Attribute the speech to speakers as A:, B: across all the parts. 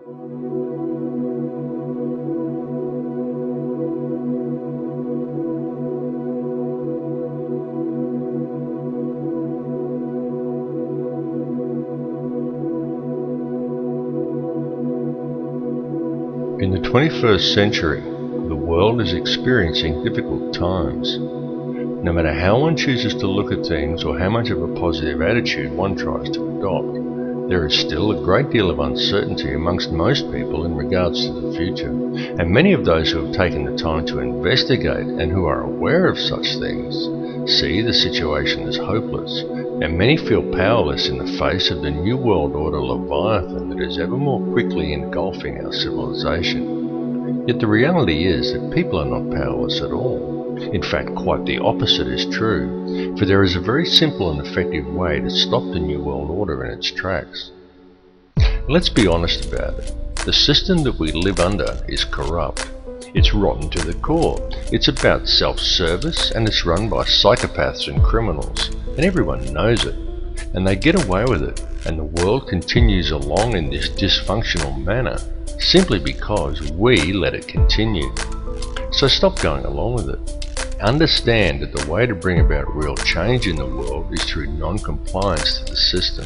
A: In the 21st century, the world is experiencing difficult times. No matter how one chooses to look at things or how much of a positive attitude one tries to adopt, there is still a great deal of uncertainty amongst most people in regards to the future, and many of those who have taken the time to investigate and who are aware of such things see the situation as hopeless, and many feel powerless in the face of the New World Order Leviathan that is ever more quickly engulfing our civilization. Yet the reality is that people are not powerless at all. In fact, quite the opposite is true, for there is a very simple and effective way to stop the New World Order in its tracks. Let's be honest about it. The system that we live under is corrupt. It's rotten to the core. It's about self-service, and it's run by psychopaths and criminals, and everyone knows it. And they get away with it, and the world continues along in this dysfunctional manner, simply because we let it continue. So stop going along with it. Understand that the way to bring about real change in the world is through non-compliance to the system.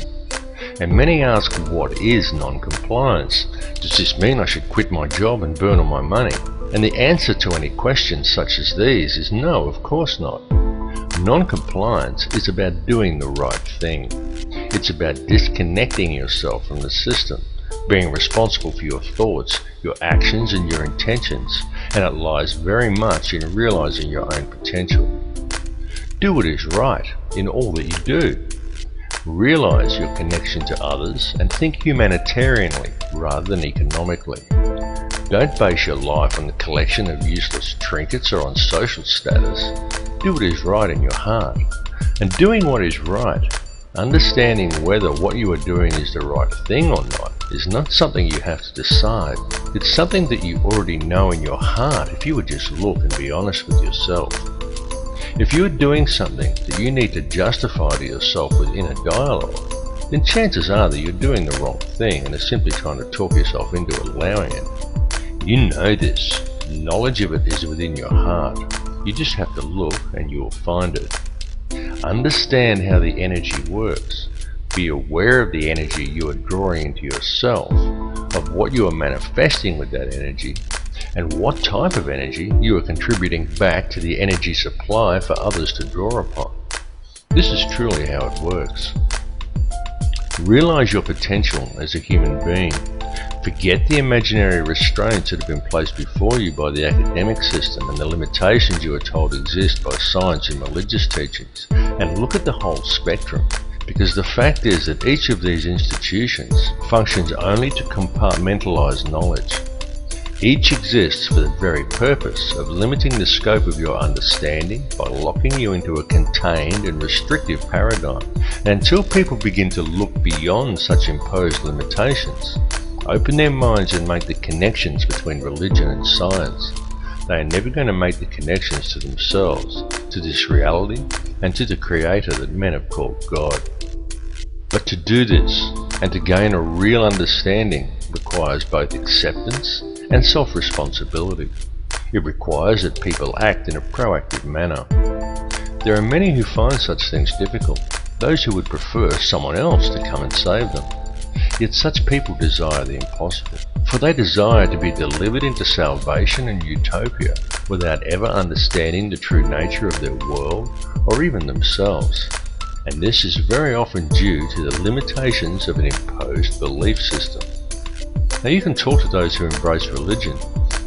A: And many ask, what is non-compliance? Does this mean I should quit my job and burn all my money? And the answer to any questions such as these is no, of course not. Non-compliance is about doing the right thing. It's about disconnecting yourself from the system, being responsible for your thoughts, your actions and your intentions, and it lies very much in realizing your own potential. Do what is right in all that you do. Realize your connection to others and think humanitarianly rather than economically. Don't base your life on the collection of useless trinkets or on social status. Do what is right in your heart. And doing what is right, understanding whether what you are doing is the right thing or not, is not something you have to decide. It's something that you already know in your heart if you would just look and be honest with yourself. If you are doing something that you need to justify to yourself within a dialogue, then chances are that you're doing the wrong thing and are simply trying to talk yourself into allowing it. You know this. Knowledge of it is within your heart. You just have to look and you will find it. Understand how the energy works. Be aware of the energy you are drawing into yourself, of what you are manifesting with that energy, and what type of energy you are contributing back to the energy supply for others to draw upon. This is truly how it works. Realize your potential as a human being. Forget the imaginary restraints that have been placed before you by the academic system and the limitations you are told exist by science and religious teachings, and look at the whole spectrum. Because the fact is that each of these institutions functions only to compartmentalize knowledge. Each exists for the very purpose of limiting the scope of your understanding by locking you into a contained and restrictive paradigm. And until people begin to look beyond such imposed limitations, open their minds and make the connections between religion and science, they are never going to make the connections to themselves, to this reality, and to the Creator that men have called God. But to do this, and to gain a real understanding, requires both acceptance and self-responsibility. It requires that people act in a proactive manner. There are many who find such things difficult, those who would prefer someone else to come and save them. Yet such people desire the impossible, for they desire to be delivered into salvation and utopia without ever understanding the true nature of their world or even themselves. And this is very often due to the limitations of an imposed belief system. Now you can talk to those who embrace religion.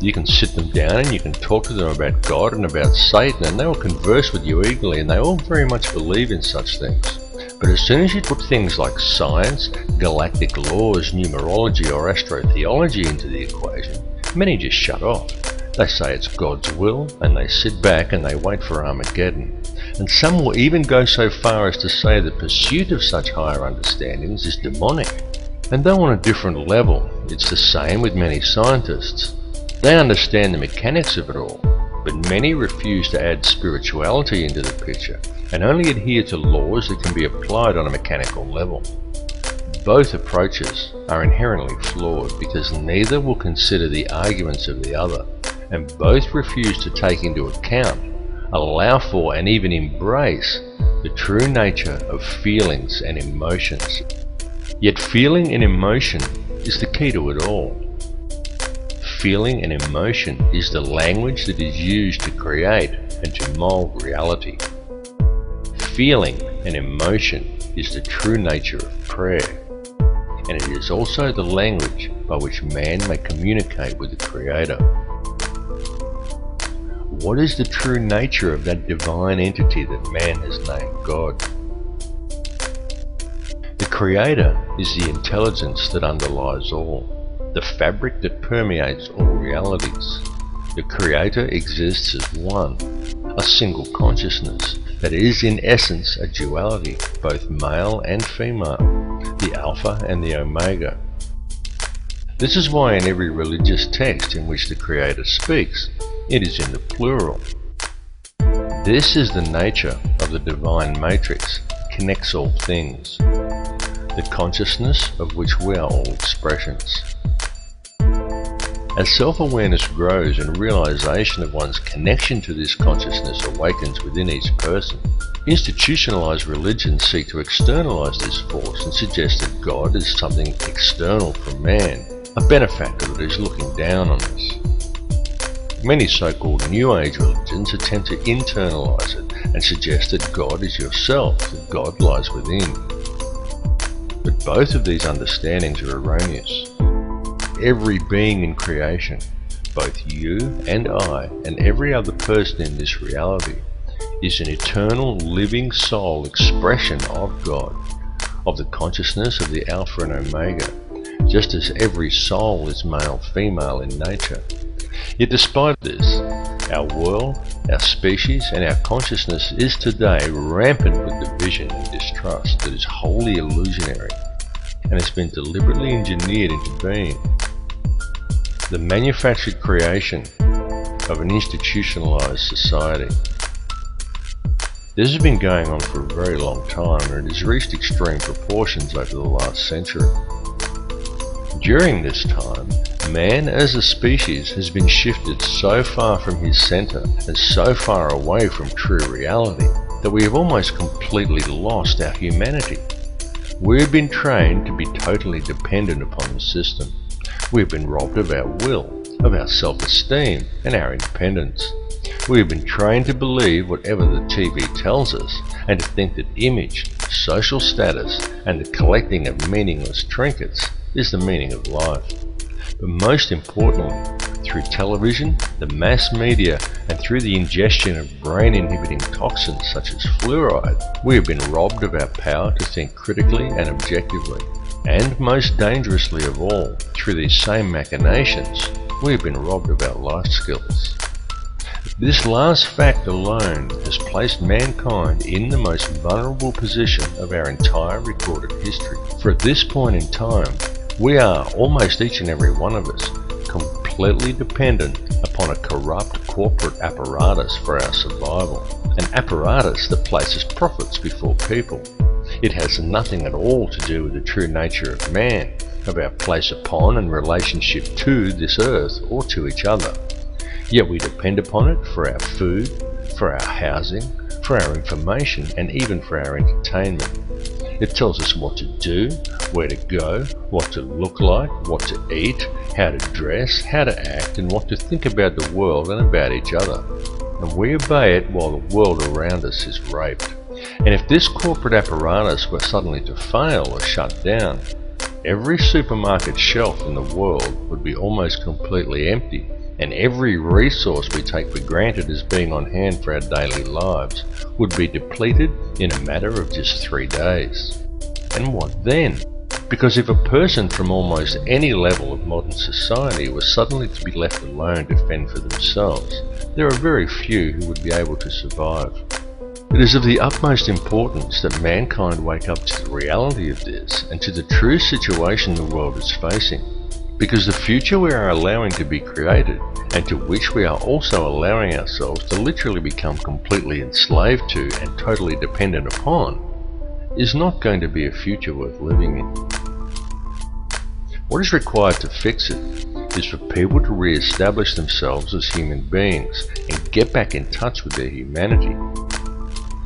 A: You can sit them down and you can talk to them about God and about Satan, and they will converse with you eagerly, and they all very much believe in such things. But as soon as you put things like science, galactic laws, numerology or astrotheology into the equation, many just shut off. They say it's God's will, and they sit back and they wait for Armageddon. And some will even go so far as to say the pursuit of such higher understandings is demonic. And though on a different level, it's the same with many scientists. They understand the mechanics of it all, but many refuse to add spirituality into the picture and only adhere to laws that can be applied on a mechanical level. Both approaches are inherently flawed because neither will consider the arguments of the other, and both refuse to take into account, allow for, and even embrace the true nature of feelings and emotions. Yet feeling and emotion is the key to it all. Feeling and emotion is the language that is used to create and to mold reality. Feeling and emotion is the true nature of prayer, and it is also the language by which man may communicate with the Creator. What is the true nature of that divine entity that man has named God? The Creator is the intelligence that underlies all, the fabric that permeates all realities. The Creator exists as one, a single consciousness that is in essence a duality, both male and female, the Alpha and the Omega. This is why in every religious text in which the Creator speaks, it is in the plural. This is the nature of the divine matrix, connects all things, the consciousness of which we are all expressions. As self-awareness grows and realization of one's connection to this consciousness awakens within each person, institutionalized religions seek to externalize this force and suggest that God is something external from man, a benefactor that is looking down on us. Many so-called New Age religions attempt to internalize it and suggest that God is yourself, that God lies within. But both of these understandings are erroneous. Every being in creation, both you and I and every other person in this reality, is an eternal living soul expression of God, of the consciousness of the Alpha and Omega, just as every soul is male-female in nature. Yet despite this, our world, our species and our consciousness is today rampant with division and distrust that is wholly illusionary and has been deliberately engineered into being. The manufactured creation of an institutionalized society. This has been going on for a very long time, and it has reached extreme proportions over the last century. During this time, man as a species has been shifted so far from his center and so far away from true reality that we have almost completely lost our humanity. We have been trained to be totally dependent upon the system. We have been robbed of our will, of our self-esteem and our independence. We have been trained to believe whatever the TV tells us and to think that image, social status and the collecting of meaningless trinkets is the meaning of life. But most importantly, through television, the mass media and through the ingestion of brain-inhibiting toxins such as fluoride, we have been robbed of our power to think critically and objectively. And most dangerously of all, through these same machinations, we have been robbed of our life skills. This last fact alone has placed mankind in the most vulnerable position of our entire recorded history. For at this point in time, we are, almost each and every one of us, completely dependent upon a corrupt corporate apparatus for our survival. An apparatus that places profits before people. It has nothing at all to do with the true nature of man, of our place upon and relationship to this earth or to each other. Yet we depend upon it for our food, for our housing, for our information, and even for our entertainment. It tells us what to do, where to go, what to look like, what to eat, how to dress, how to act, and what to think about the world and about each other. And we obey it while the world around us is raped. And if this corporate apparatus were suddenly to fail or shut down, every supermarket shelf in the world would be almost completely empty, and every resource we take for granted as being on hand for our daily lives would be depleted in a matter of just 3 days. And what then? Because if a person from almost any level of modern society was suddenly to be left alone to fend for themselves, there are very few who would be able to survive. It is of the utmost importance that mankind wake up to the reality of this and to the true situation the world is facing, because the future we are allowing to be created, and to which we are also allowing ourselves to literally become completely enslaved to and totally dependent upon, is not going to be a future worth living in. What is required to fix it is for people to re-establish themselves as human beings and get back in touch with their humanity.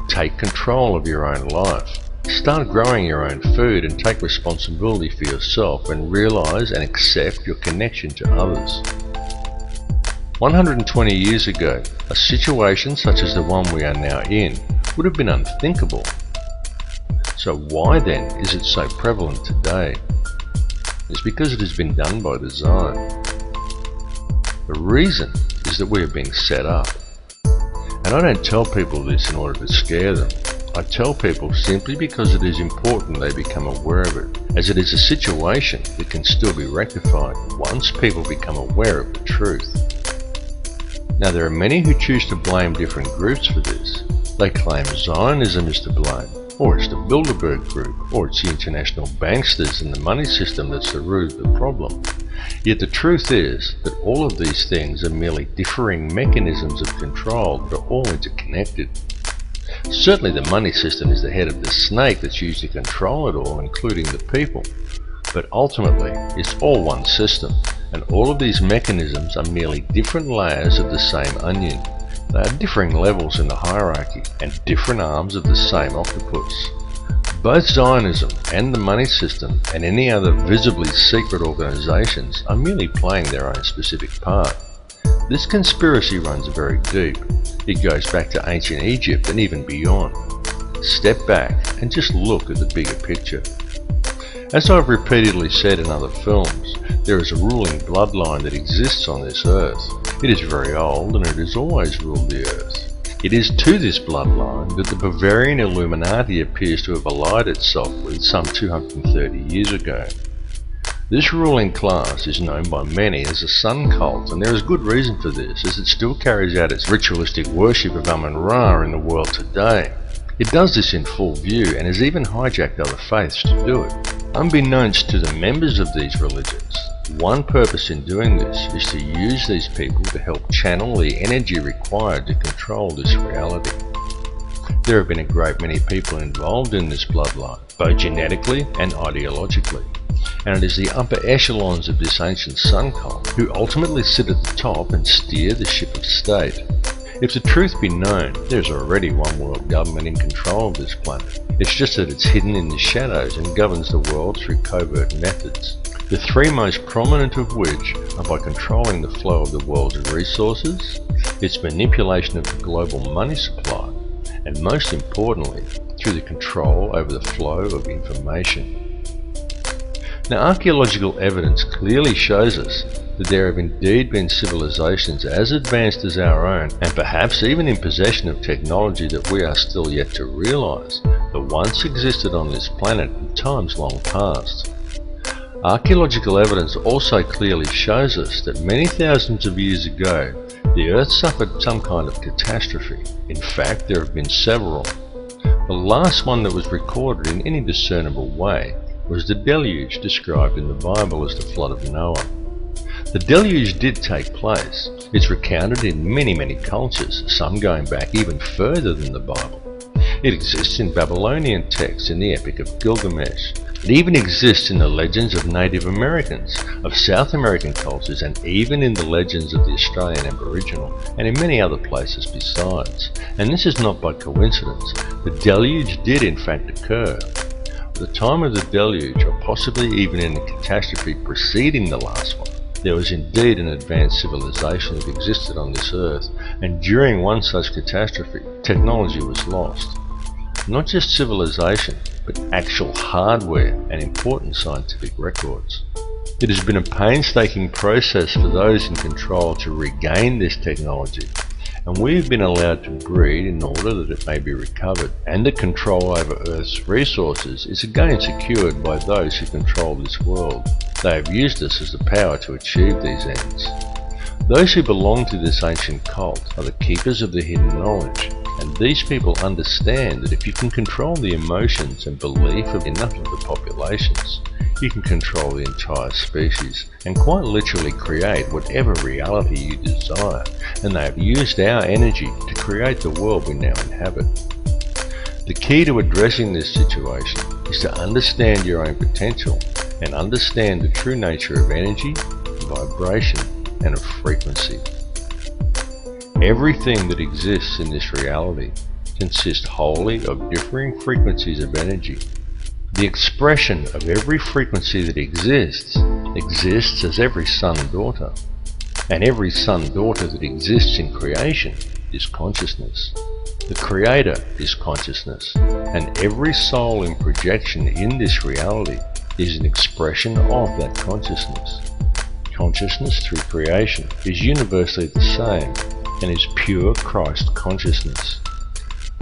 A: Take control of your own life. Start growing your own food and take responsibility for yourself and realize and accept your connection to others. 120 years ago, a situation such as the one we are now in would have been unthinkable. So why then is it so prevalent today? It's because it has been done by design. The reason is that we are being set up. And I don't tell people this in order to scare them. I tell people simply because it is important they become aware of it, as it is a situation that can still be rectified once people become aware of the truth. Now there are many who choose to blame different groups for this. They claim Zionism is to blame, or it's the Bilderberg Group, or it's the international banksters and the money system that's the root of the problem. Yet the truth is that all of these things are merely differing mechanisms of control that are all interconnected. Certainly the money system is the head of the snake that's used to control it all, including the people. But ultimately, it's all one system, and all of these mechanisms are merely different layers of the same onion. They are differing levels in the hierarchy, and different arms of the same octopus. Both Zionism and the money system and any other visibly secret organizations are merely playing their own specific part. This conspiracy runs very deep. It goes back to ancient Egypt and even beyond. Step back and just look at the bigger picture. As I've repeatedly said in other films, there is a ruling bloodline that exists on this earth. It is very old and it has always ruled the earth. It is to this bloodline that the Bavarian Illuminati appears to have allied itself with some 230 years ago. This ruling class is known by many as the Sun Cult, and there is good reason for this, as it still carries out its ritualistic worship of Amun-Ra in the world today. It does this in full view and has even hijacked other faiths to do it. Unbeknownst to the members of these religions, one purpose in doing this is to use these people to help channel the energy required to control this reality. There have been a great many people involved in this bloodline, both genetically and ideologically, and it is the upper echelons of this ancient sun cult who ultimately sit at the top and steer the ship of state. If the truth be known, there is already one world government in control of this planet. It's just that it's hidden in the shadows and governs the world through covert methods. The three most prominent of which are by controlling the flow of the world's resources, its manipulation of the global money supply, and most importantly, through the control over the flow of information. Now, archaeological evidence clearly shows us that there have indeed been civilizations as advanced as our own, and perhaps even in possession of technology that we are still yet to realize, that once existed on this planet in times long past. Archaeological evidence also clearly shows us that many thousands of years ago, the Earth suffered some kind of catastrophe. In fact, there have been several. The last one that was recorded in any discernible way was the deluge described in the Bible as the flood of Noah. The deluge did take place. It's recounted in many cultures, some going back even further than the Bible. It exists in Babylonian texts in the Epic of Gilgamesh. It even exists in the legends of Native Americans, of South American cultures, and even in the legends of the Australian Aboriginal, and in many other places besides. And this is not by coincidence. The deluge did in fact occur. At the time of the deluge, or possibly even in the catastrophe preceding the last one, there was indeed an advanced civilization that existed on this earth, and during one such catastrophe, technology was lost. Not just civilization, but actual hardware and important scientific records. It has been a painstaking process for those in control to regain this technology, and we have been allowed to breed in order that it may be recovered, and the control over Earth's resources is again secured by those who control this world. They have used us as the power to achieve these ends. Those who belong to this ancient cult are the keepers of the hidden knowledge, and these people understand that if you can control the emotions and belief of enough of the populations, you can control the entire species and quite literally create whatever reality you desire, and they have used our energy to create the world we now inhabit. The key to addressing this situation is to understand your own potential and understand the true nature of energy, vibration, and of frequency. Everything that exists in this reality consists wholly of differing frequencies of energy. The expression of every frequency that exists as every son-daughter, and every son-daughter that exists in creation is consciousness. The Creator is consciousness, and every soul in projection in this reality is an expression of that consciousness. Consciousness through creation is universally the same and is pure Christ consciousness.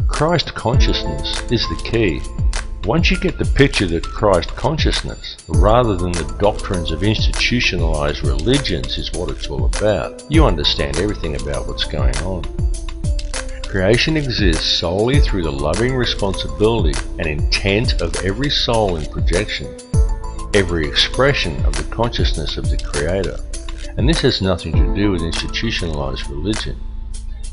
A: Christ consciousness is the key. Once you get the picture that Christ consciousness, rather than the doctrines of institutionalized religions, is what it's all about, you understand everything about what's going on. Creation exists solely through the loving responsibility and intent of every soul in projection, every expression of the consciousness of the Creator. And this has nothing to do with institutionalized religion.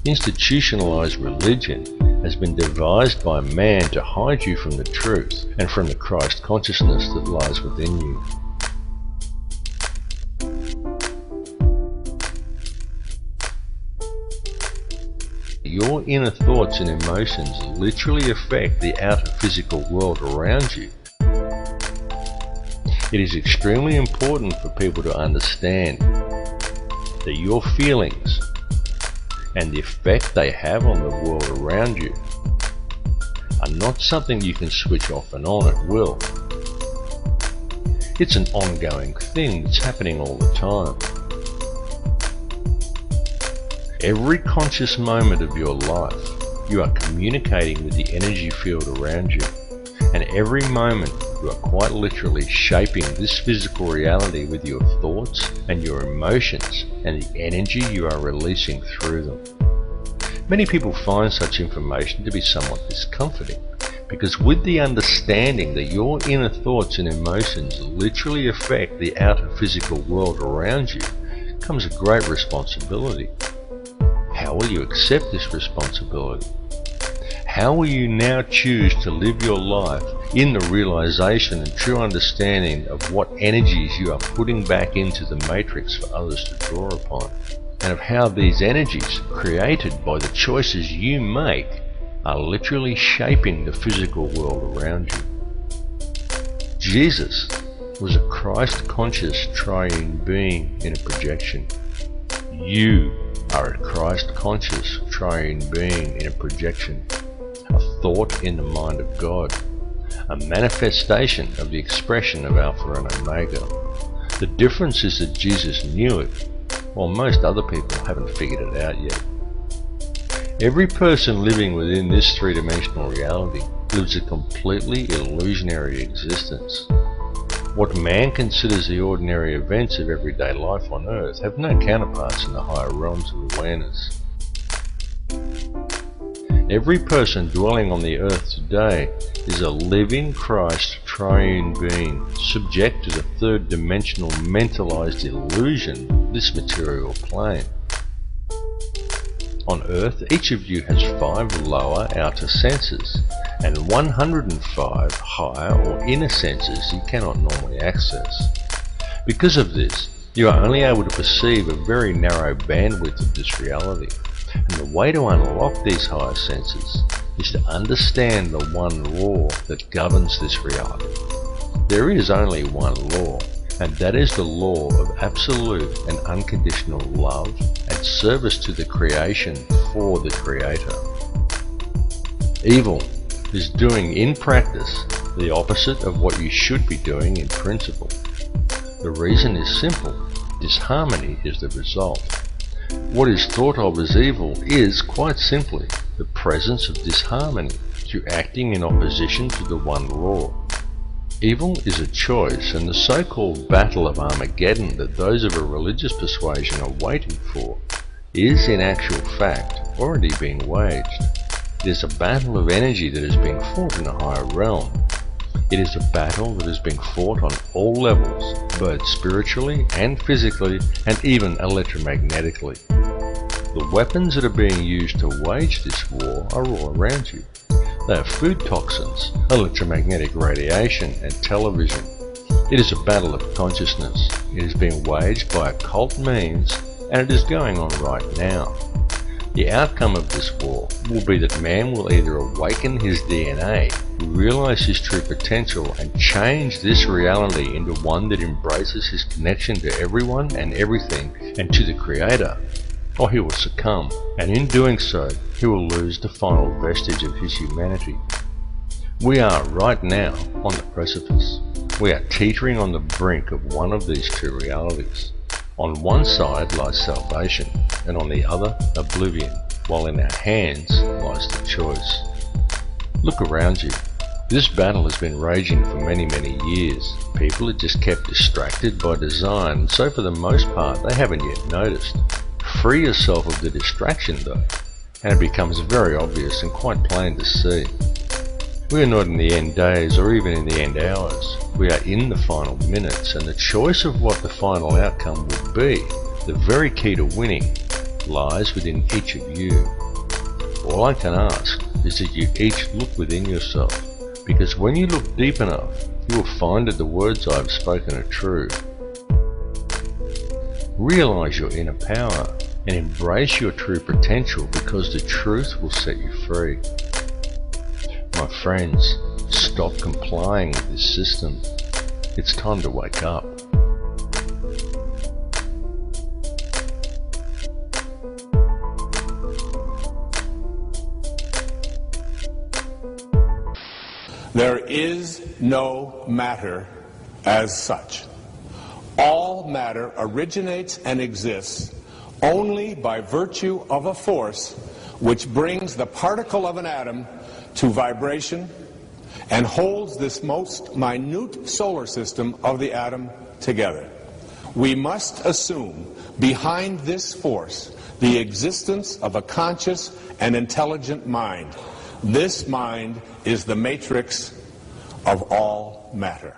A: Institutionalized religion has been devised by man to hide you from the truth and from the Christ consciousness that lies within you. Your inner thoughts and emotions literally affect the outer physical world around you. It is extremely important for people to understand that your feelings and the effect they have on the world around you are not something you can switch off and on at will. It's an ongoing thing that's happening all the time. Every conscious moment of your life, you are communicating with the energy field around you, and every moment you are quite literally shaping this physical reality with your thoughts and your emotions and the energy you are releasing through them. Many people find such information to be somewhat discomforting, because with the understanding that your inner thoughts and emotions literally affect the outer physical world around you comes a great responsibility. How will you accept this responsibility? How will you now choose to live your life in the realization and true understanding of what energies you are putting back into the matrix for others to draw upon, and of how these energies, created by the choices you make, are literally shaping the physical world around you? Jesus was a Christ-conscious triune being in a projection. You are a Christ-conscious triune being in a projection, a thought in the mind of God, a manifestation of the expression of Alpha and Omega. The difference is that Jesus knew it, while most other people haven't figured it out yet. Every person living within this three-dimensional reality lives a completely illusionary existence. What man considers the ordinary events of everyday life on Earth have no counterparts in the higher realms of awareness. Every person dwelling on the Earth today is a living Christ triune being, subject to the third-dimensional mentalized illusion of this material plane. On Earth, each of you has 5 lower outer senses and 105 higher or inner senses you cannot normally access. Because of this, you are only able to perceive a very narrow bandwidth of this reality, and the way to unlock these higher senses is to understand the one law that governs this reality. There is only one law, and that is the law of absolute and unconditional love and service to the creation for the Creator. Evil is doing in practice the opposite of what you should be doing in principle. The reason is simple: disharmony is the result. What is thought of as evil is, quite simply, the presence of disharmony through acting in opposition to the one law. Evil is a choice, and the so-called battle of Armageddon that those of a religious persuasion are waiting for is, in actual fact, already being waged. It is a battle of energy that is being fought in a higher realm. It is a battle that is being fought on all levels, both spiritually and physically, and even electromagnetically. The weapons that are being used to wage this war are all around you. They are food toxins, electromagnetic radiation, and television. It is a battle of consciousness. It is being waged by occult means, and it is going on right now. The outcome of this war will be that man will either awaken his DNA, realize his true potential, and change this reality into one that embraces his connection to everyone and everything and to the Creator, or he will succumb, and in doing so, he will lose the final vestige of his humanity. We are right now on the precipice. We are teetering on the brink of one of these two realities. On one side lies salvation, and on the other, oblivion, while in our hands lies the choice. Look around you. This battle has been raging for many years. People are just kept distracted by design, and so for the most part they haven't yet noticed. Free yourself of the distraction though, and it becomes very obvious and quite plain to see. We are not in the end days or even in the end hours. We are in the final minutes, and the choice of what the final outcome will be, the very key to winning, lies within each of you. All I can ask is that you each look within yourself, because when you look deep enough, you will find that the words I have spoken are true. Realize your inner power and embrace your true potential, because the truth will set you free. My friends, stop complying with this system. It's time to wake up.
B: There is no matter as such. All matter originates and exists only by virtue of a force which brings the particle of an atom to vibration and holds this most minute solar system of the atom together. We must assume behind this force the existence of a conscious and intelligent mind. This mind is the matrix of all matter.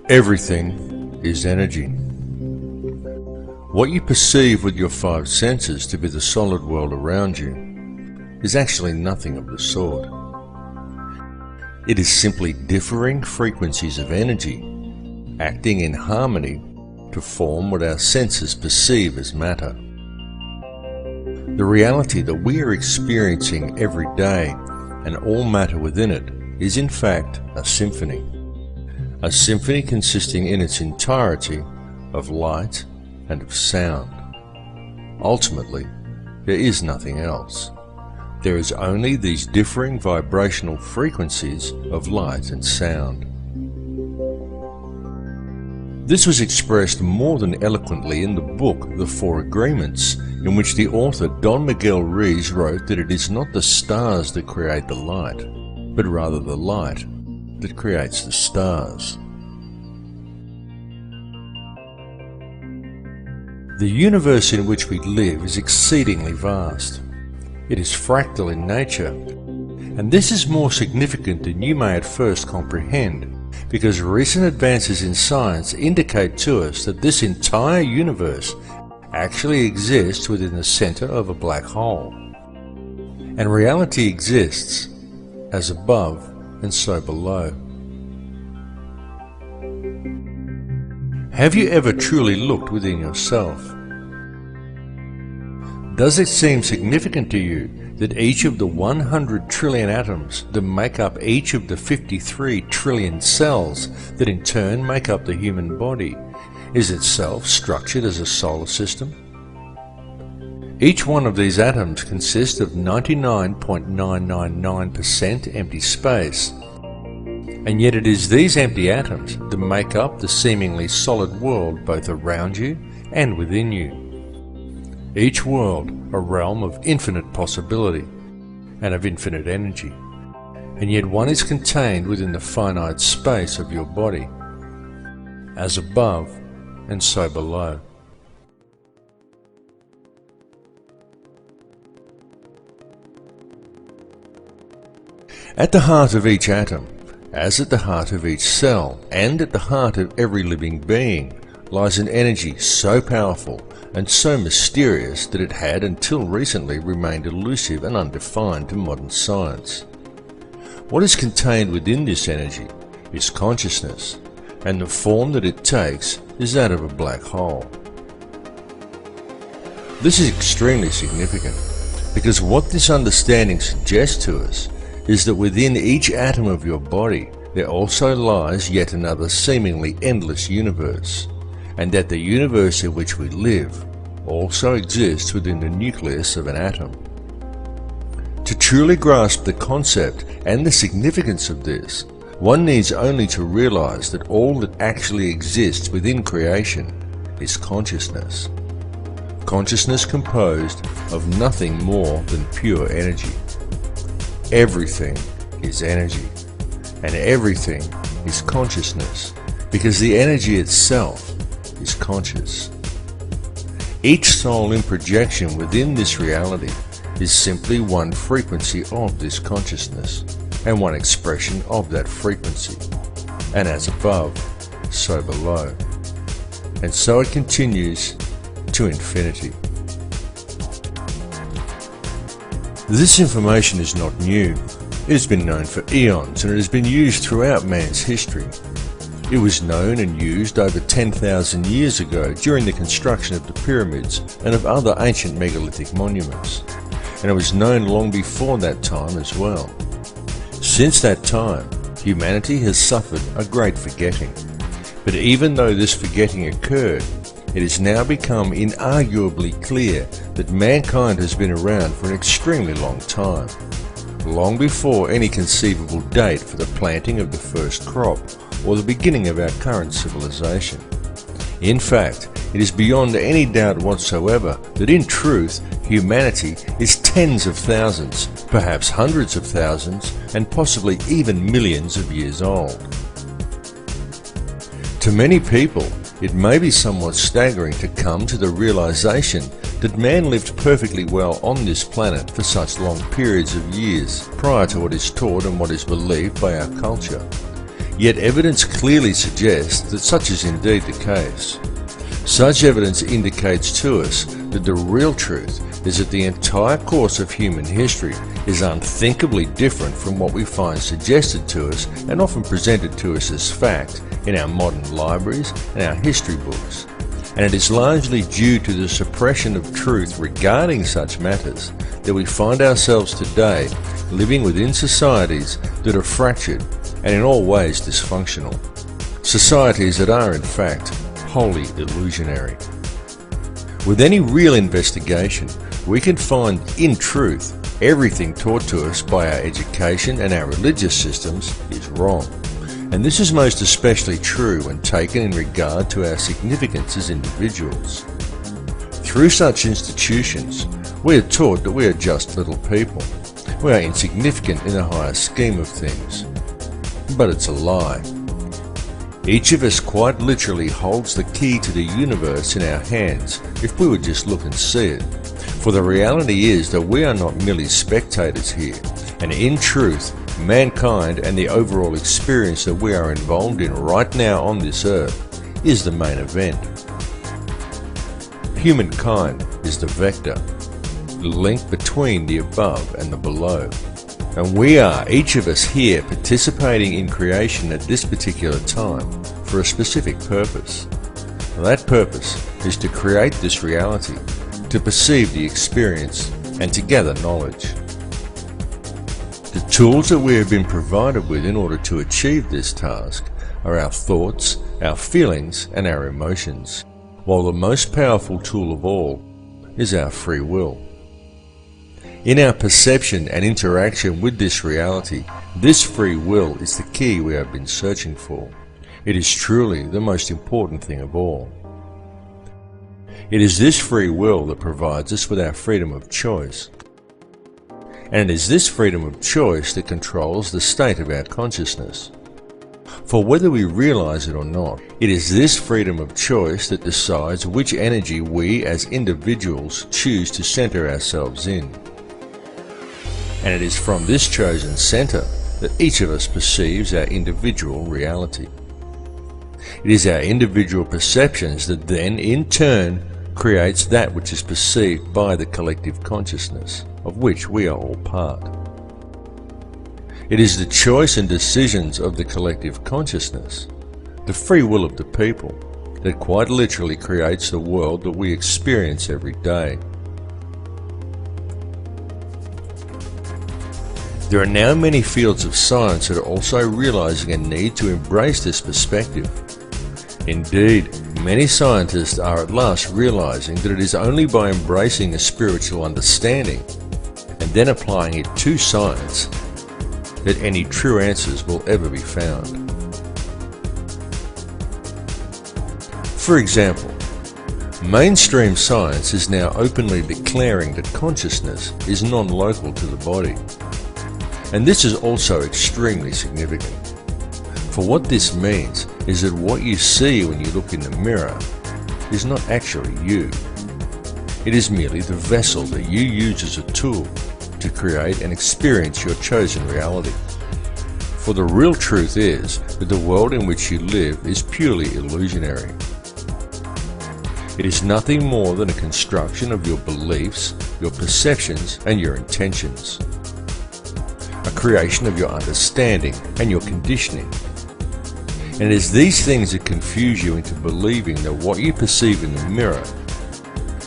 A: Everything is energy. What you perceive with your five senses to be the solid world around you is actually nothing of the sort. It is simply differing frequencies of energy acting in harmony to form what our senses perceive as matter. The reality that we are experiencing every day and all matter within it is in fact a symphony. A symphony consisting in its entirety of light and of sound. Ultimately, there is nothing else. There is only these differing vibrational frequencies of light and sound. This was expressed more than eloquently in the book The Four Agreements, in which the author Don Miguel Ruiz wrote that it is not the stars that create the light, but rather the light that creates the stars. The universe in which we live is exceedingly vast. It is fractal in nature, and this is more significant than you may at first comprehend, because recent advances in science indicate to us that this entire universe actually exists within the center of a black hole. And reality exists as above and so below. Have you ever truly looked within yourself? Does it seem significant to you that each of the 100 trillion atoms that make up each of the 53 trillion cells that in turn make up the human body is itself structured as a solar system? Each one of these atoms consists of 99.999% empty space, and yet it is these empty atoms that make up the seemingly solid world both around you and within you. Each world a realm of infinite possibility and of infinite energy, and yet one is contained within the finite space of your body, as above and so below. At the heart of each atom, as at the heart of each cell, and at the heart of every living being, lies an energy so powerful and so mysterious that it had until recently remained elusive and undefined to modern science. What is contained within this energy is consciousness, and the form that it takes is that of a black hole. This is extremely significant, because what this understanding suggests to us is that within each atom of your body there also lies yet another seemingly endless universe, and that the universe in which we live also exists within the nucleus of an atom. To truly grasp the concept and the significance of this, one needs only to realize that all that actually exists within creation is consciousness. Consciousness composed of nothing more than pure energy. Everything is energy, and everything is consciousness, because the energy itself is conscious. Each soul in projection within this reality is simply one frequency of this consciousness, and one expression of that frequency, and as above, so below. And so it continues to infinity. This information is not new. It has been known for eons, and it has been used throughout man's history. It was known and used over 10,000 years ago during the construction of the pyramids and of other ancient megalithic monuments, and it was known long before that time as well. Since that time, humanity has suffered a great forgetting, but even though this forgetting occurred, it has now become inarguably clear that mankind has been around for an extremely long time, long before any conceivable date for the planting of the first crop or the beginning of our current civilization. In fact, it is beyond any doubt whatsoever that in truth, humanity is tens of thousands, perhaps hundreds of thousands, and possibly even millions of years old. To many people, it may be somewhat staggering to come to the realization that man lived perfectly well on this planet for such long periods of years prior to what is taught and what is believed by our culture. Yet evidence clearly suggests that such is indeed the case. Such evidence indicates to us that the real truth is that the entire course of human history is unthinkably different from what we find suggested to us and often presented to us as fact in our modern libraries and our history books. And it is largely due to the suppression of truth regarding such matters that we find ourselves today living within societies that are fractured and in all ways dysfunctional. Societies that are in fact wholly illusionary. With any real investigation, we can find, in truth, everything taught to us by our education and our religious systems is wrong. And this is most especially true when taken in regard to our significance as individuals. Through such institutions, we are taught that we are just little people. We are insignificant in the higher scheme of things. But it's a lie. Each of us quite literally holds the key to the universe in our hands if we would just look and see it. For the reality is that we are not merely spectators here, and in truth, mankind and the overall experience that we are involved in right now on this earth is the main event. Humankind is the vector, the link between the above and the below. And we are, each of us here, participating in creation at this particular time for a specific purpose. That purpose is to create this reality, to perceive the experience, and to gather knowledge. The tools that we have been provided with in order to achieve this task are our thoughts, our feelings, and our emotions, while the most powerful tool of all is our free will. In our perception and interaction with this reality, this free will is the key we have been searching for. It is truly the most important thing of all. It is this free will that provides us with our freedom of choice. And it is this freedom of choice that controls the state of our consciousness. For whether we realize it or not, it is this freedom of choice that decides which energy we as individuals choose to center ourselves in. And it is from this chosen center that each of us perceives our individual reality. It is our individual perceptions that then, in turn, creates that which is perceived by the collective consciousness, of which we are all part. It is the choice and decisions of the collective consciousness, the free will of the people, that quite literally creates the world that we experience every day. There are now many fields of science that are also realizing a need to embrace this perspective. Indeed, many scientists are at last realizing that it is only by embracing a spiritual understanding and then applying it to science that any true answers will ever be found. For example, mainstream science is now openly declaring that consciousness is non-local to the body. And this is also extremely significant. For what this means is that what you see when you look in the mirror is not actually you. It is merely the vessel that you use as a tool to create and experience your chosen reality. For the real truth is that the world in which you live is purely illusionary. It is nothing more than a construction of your beliefs, your perceptions, and your intentions. A creation of your understanding and your conditioning. And it is these things that confuse you into believing that what you perceive in the mirror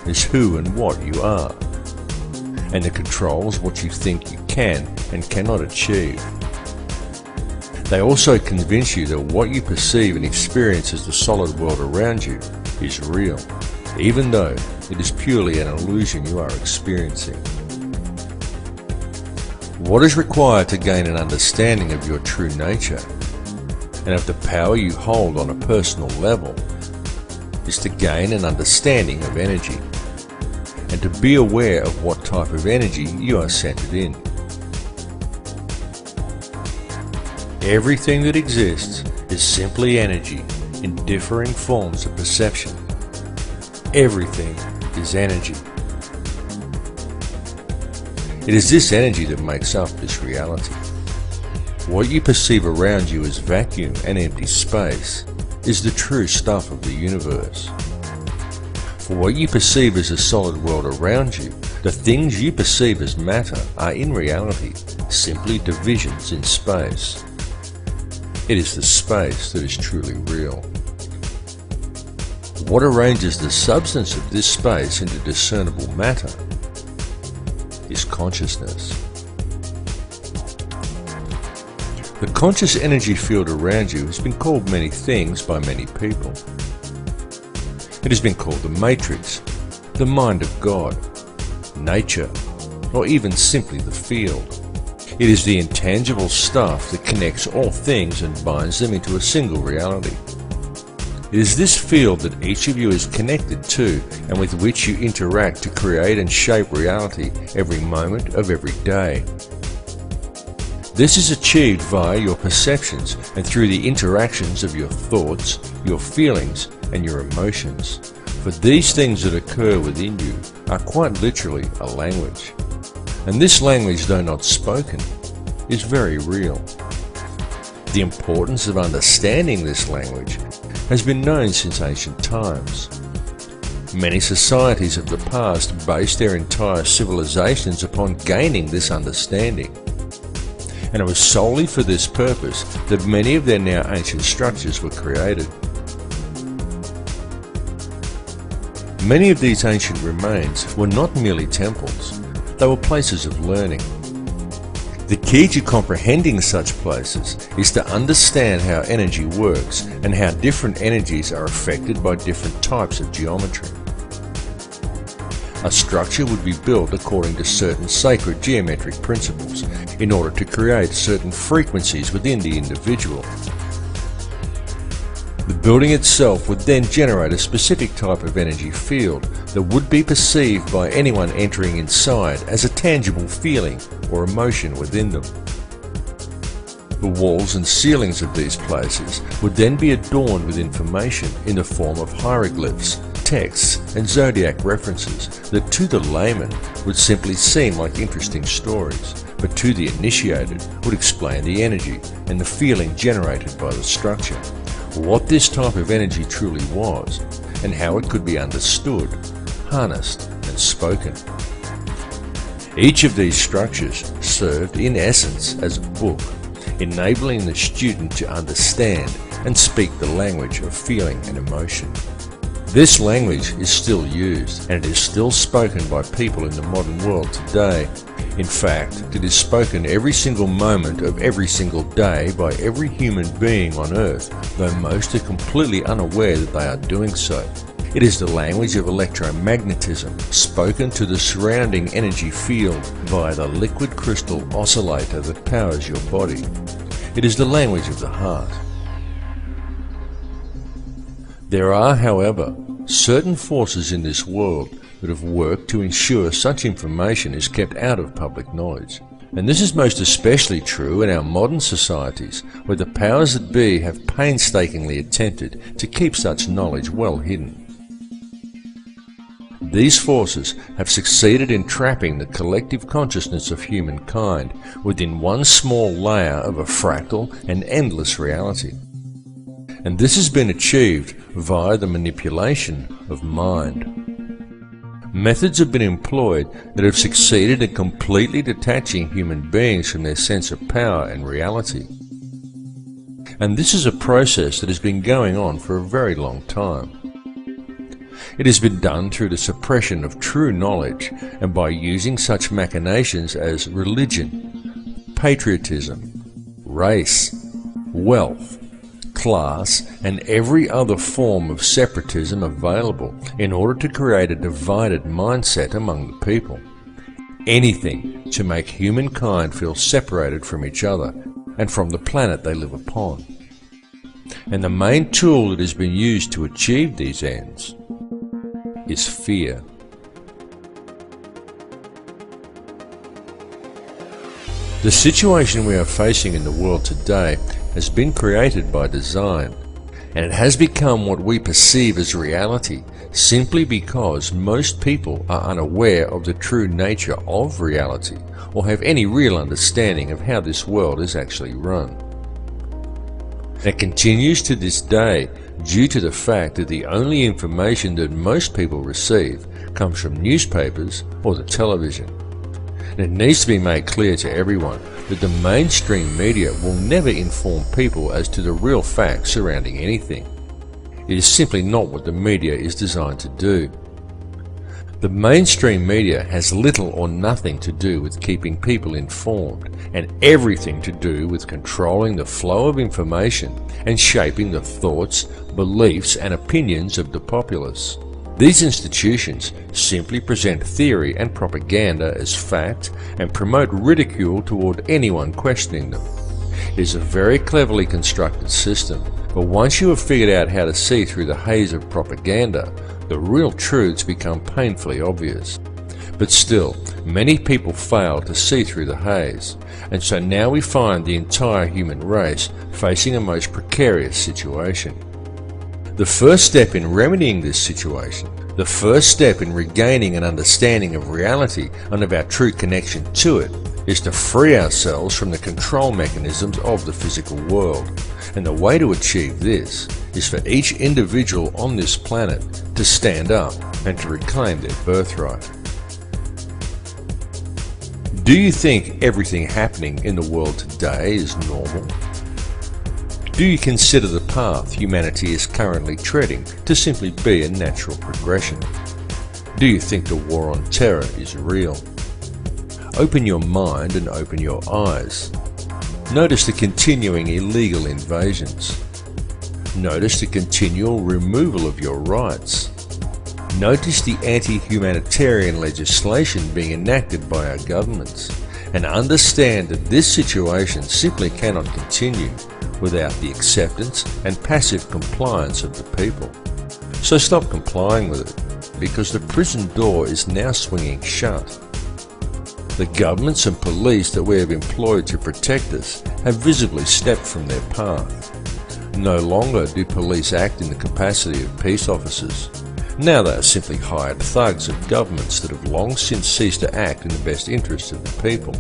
A: is who and what you are, and that controls what you think you can and cannot achieve. They also convince you that what you perceive and experience as the solid world around you is real, even though it is purely an illusion you are experiencing. What is required to gain an understanding of your true nature and of the power you hold on a personal level is to gain an understanding of energy and to be aware of what type of energy you are centered in. Everything that exists is simply energy in differing forms of perception. Everything is energy. It is this energy that makes up this reality. What you perceive around you as vacuum and empty space is the true stuff of the universe. For what you perceive as a solid world around you, the things you perceive as matter are in reality simply divisions in space. It is the space that is truly real. What arranges the substance of this space into discernible matter is consciousness. The conscious energy field around you has been called many things by many people. It has been called the matrix, the mind of God, nature, or even simply the field. It is the intangible stuff that connects all things and binds them into a single reality. It is this field that each of you is connected to and with which you interact to create and shape reality every moment of every day. This is achieved via your perceptions and through the interactions of your thoughts, your feelings, and your emotions. For these things that occur within you are quite literally a language. And this language, though not spoken, is very real. The importance of understanding this language has been known since ancient times. Many societies of the past based their entire civilizations upon gaining this understanding. And it was solely for this purpose that many of their now ancient structures were created. Many of these ancient remains were not merely temples, they were places of learning. The key to comprehending such places is to understand how energy works and how different energies are affected by different types of geometry. A structure would be built according to certain sacred geometric principles in order to create certain frequencies within the individual. The building itself would then generate a specific type of energy field that would be perceived by anyone entering inside as a tangible feeling or emotion within them. The walls and ceilings of these places would then be adorned with information in the form of hieroglyphs, texts, and zodiac references that to the layman would simply seem like interesting stories, but to the initiated would explain the energy and the feeling generated by the structure, what this type of energy truly was, and how it could be understood, harnessed, and spoken. Each of these structures served in essence as a book, enabling the student to understand and speak the language of feeling and emotion. This language is still used, and it is still spoken by people in the modern world today. In fact, it is spoken every single moment of every single day by every human being on Earth, though most are completely unaware that they are doing so. It is the language of electromagnetism, spoken to the surrounding energy field via the liquid crystal oscillator that powers your body. It is the language of the heart. There are, however, certain forces in this world that have worked to ensure such information is kept out of public knowledge. And this is most especially true in our modern societies, where the powers that be have painstakingly attempted to keep such knowledge well hidden. These forces have succeeded in trapping the collective consciousness of humankind within one small layer of a fractal and endless reality. And this has been achieved via the manipulation of mind. Methods have been employed that have succeeded in completely detaching human beings from their sense of power and reality. And this is a process that has been going on for a very long time. It has been done through the suppression of true knowledge and by using such machinations as religion, patriotism, race, wealth, class, and every other form of separatism available in order to create a divided mindset among the people. Anything to make humankind feel separated from each other and from the planet they live upon. And the main tool that has been used to achieve these ends is fear. The situation we are facing in the world today has been created by design, and it has become what we perceive as reality simply because most people are unaware of the true nature of reality or have any real understanding of how this world is actually run. It continues to this day due to the fact that the only information that most people receive comes from newspapers or the television. And it needs to be made clear to everyone that the mainstream media will never inform people as to the real facts surrounding anything. It is simply not what the media is designed to do. The mainstream media has little or nothing to do with keeping people informed, and everything to do with controlling the flow of information and shaping the thoughts, beliefs, and opinions of the populace. These institutions simply present theory and propaganda as fact and promote ridicule toward anyone questioning them. It is a very cleverly constructed system, but once you have figured out how to see through the haze of propaganda, the real truths become painfully obvious. But still, many people fail to see through the haze, and so now we find the entire human race facing a most precarious situation. The first step in remedying this situation, the first step in regaining an understanding of reality and of our true connection to it, is to free ourselves from the control mechanisms of the physical world. And the way to achieve this is for each individual on this planet to stand up and to reclaim their birthright. Do you think everything happening in the world today is normal? Do you consider the path humanity is currently treading to simply be a natural progression? Do you think the war on terror is real? Open your mind and open your eyes. Notice the continuing illegal invasions. Notice the continual removal of your rights. Notice the anti-humanitarian legislation being enacted by our governments, and understand that this situation simply cannot continue without the acceptance and passive compliance of the people. So stop complying with it, because the prison door is now swinging shut. The governments and police that we have employed to protect us have visibly stepped from their path. No longer do police act in the capacity of peace officers. Now they are simply hired thugs of governments that have long since ceased to act in the best interests of the people.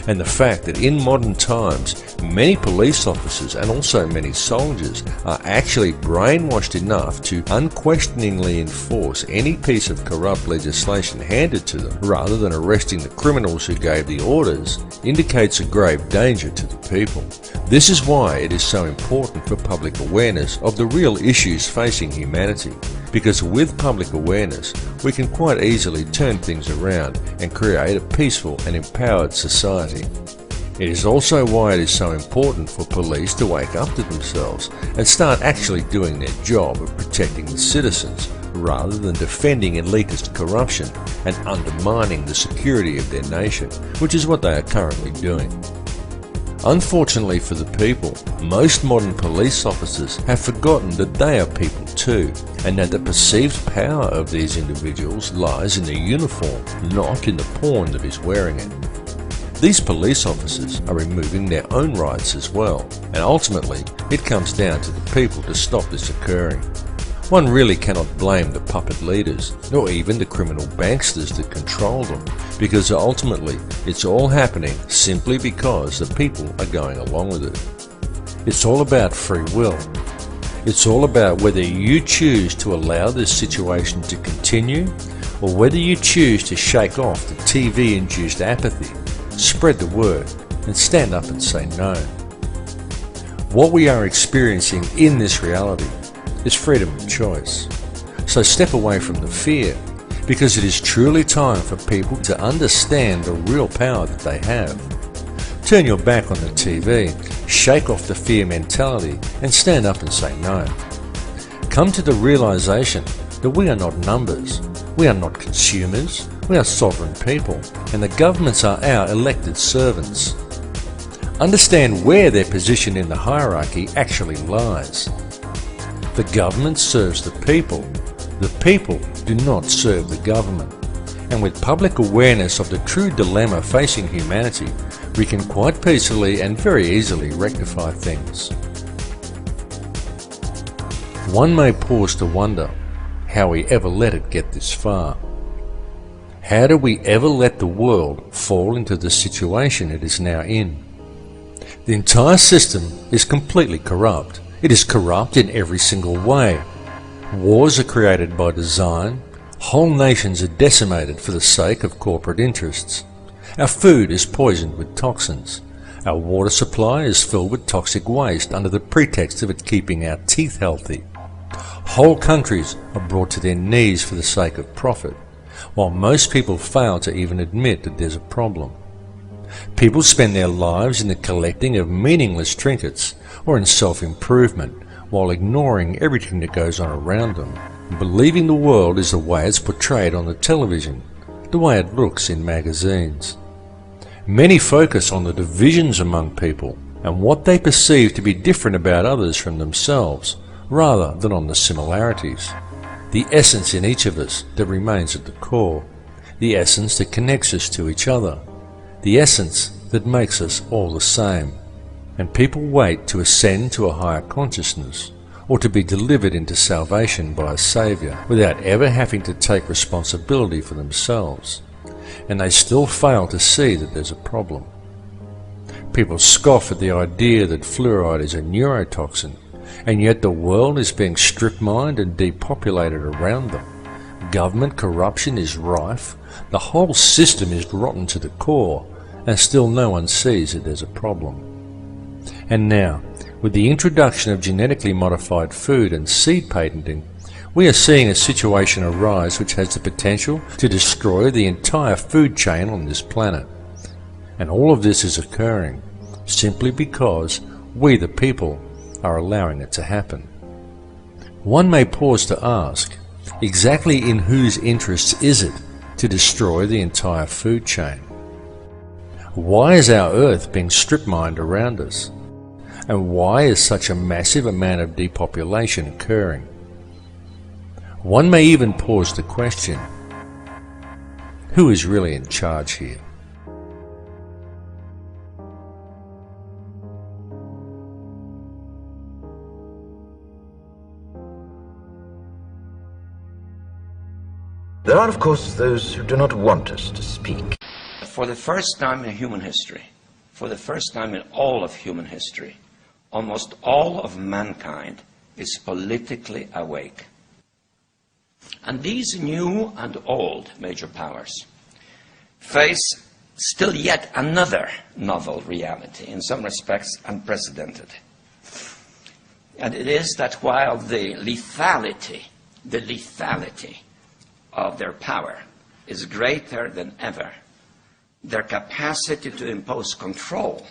A: and the fact that in modern times many police officers and also many soldiers are actually brainwashed enough to unquestioningly enforce any piece of corrupt legislation handed to them rather than arresting the criminals who gave the orders indicates a grave danger to the people. This is why it is so important for public awareness of the real issues facing humanity, because with public awareness we can quite easily turn things around and create a peaceful and empowered society. It is also why it is so important for police to wake up to themselves and start actually doing their job of protecting the citizens rather than defending elitist corruption and undermining the security of their nation, which is what they are currently doing. Unfortunately for the people, most modern police officers have forgotten that they are people too, and that the perceived power of these individuals lies in the uniform, not in the pawn that is wearing it. These police officers are removing their own rights as well, and ultimately it comes down to the people to stop this occurring. One really cannot blame the puppet leaders, nor even the criminal banksters that control them, because ultimately it's all happening simply because the people are going along with it. It's all about free will. It's all about whether you choose to allow this situation to continue, or whether you choose to shake off the TV-induced apathy, spread the word, and stand up and say no. What we are experiencing in this reality is freedom of choice. So step away from the fear, because it is truly time for people to understand the real power that they have. Turn your back on the TV, shake off the fear mentality, and stand up and say no. Come to the realization that we are not numbers, we are not consumers, we are sovereign people, and the governments are our elected servants. Understand where their position in the hierarchy actually lies. The government serves the people do not serve the government. And with public awareness of the true dilemma facing humanity, we can quite peacefully and very easily rectify things. One may pause to wonder how we ever let it get this far. How did we ever let the world fall into the situation it is now in? The entire system is completely corrupt. It is corrupt in every single way. Wars are created by design. Whole nations are decimated for the sake of corporate interests. Our food is poisoned with toxins. Our water supply is filled with toxic waste under the pretext of it keeping our teeth healthy. Whole countries are brought to their knees for the sake of profit, while most people fail to even admit that there's a problem. People spend their lives in the collecting of meaningless trinkets or in self-improvement, while ignoring everything that goes on around them, and believing the world is the way it's portrayed on the television, the way it looks in magazines. Many focus on the divisions among people and what they perceive to be different about others from themselves, rather than on the similarities. The essence in each of us that remains at the core, the essence that connects us to each other, the essence that makes us all the same. And people wait to ascend to a higher consciousness, or to be delivered into salvation by a Saviour, without ever having to take responsibility for themselves. And they still fail to see that there's a problem. People scoff at the idea that fluoride is a neurotoxin, and yet the world is being strip-mined and depopulated around them. Government corruption is rife, the whole system is rotten to the core, and still no one sees that there's a problem. And now, with the introduction of genetically modified food and seed patenting, we are seeing a situation arise which has the potential to destroy the entire food chain on this planet. And all of this is occurring simply because we the people are allowing it to happen. One may pause to ask, exactly in whose interests is it to destroy the entire food chain? Why is our earth being strip-mined around us? And why is such a massive amount of depopulation occurring? One may even pause to question, who is really in charge here?
C: There are, of course, those who do not want us to speak.
D: For the first time in human history,
C: for the first time in all of human history, almost all of mankind is politically awake. And these new and old major powers face still yet another novel reality, in some respects unprecedented. And it is that while the lethality of their power is greater than ever, their capacity to impose control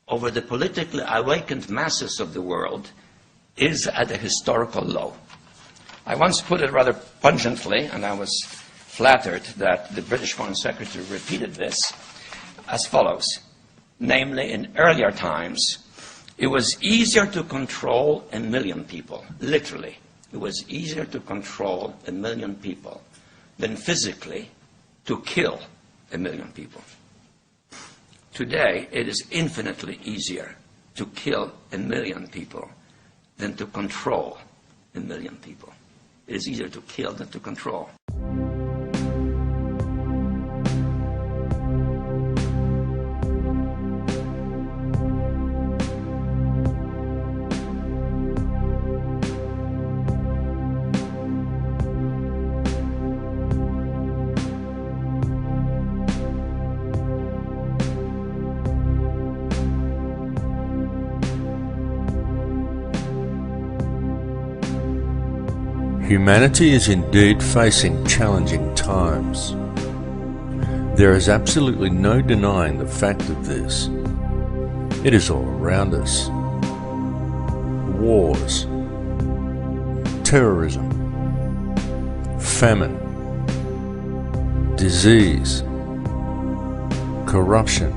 C: over the politically awakened masses of the world is at a historical low. I once put it rather pungently, and I was flattered that the British Foreign Secretary repeated this, as follows. Namely, in earlier times, it was easier to control 1 million people, literally. It was easier to control 1 million people than physically to kill 1 million people. Today, it is infinitely easier to kill 1 million people than to control 1 million people. It is easier to kill than to control.
A: Humanity is indeed facing challenging times. There is absolutely no denying the fact of this. It is all around us. Wars, terrorism, famine, disease, corruption,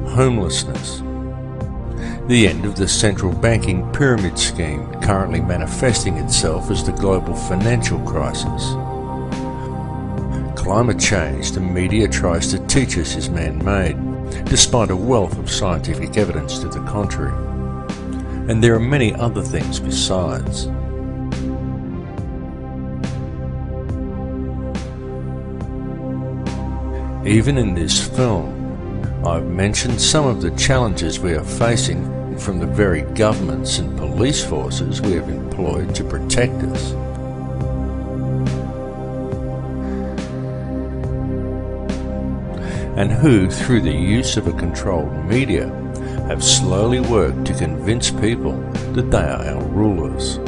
A: homelessness, the end of the central banking pyramid scheme currently manifesting itself as the global financial crisis. Climate change the media tries to teach us is man-made, despite a wealth of scientific evidence to the contrary. And there are many other things besides. Even in this film, I've mentioned some of the challenges we are facing from the very governments and police forces we have employed to protect us. And who, through the use of a controlled media, have slowly worked to convince people that they are our rulers,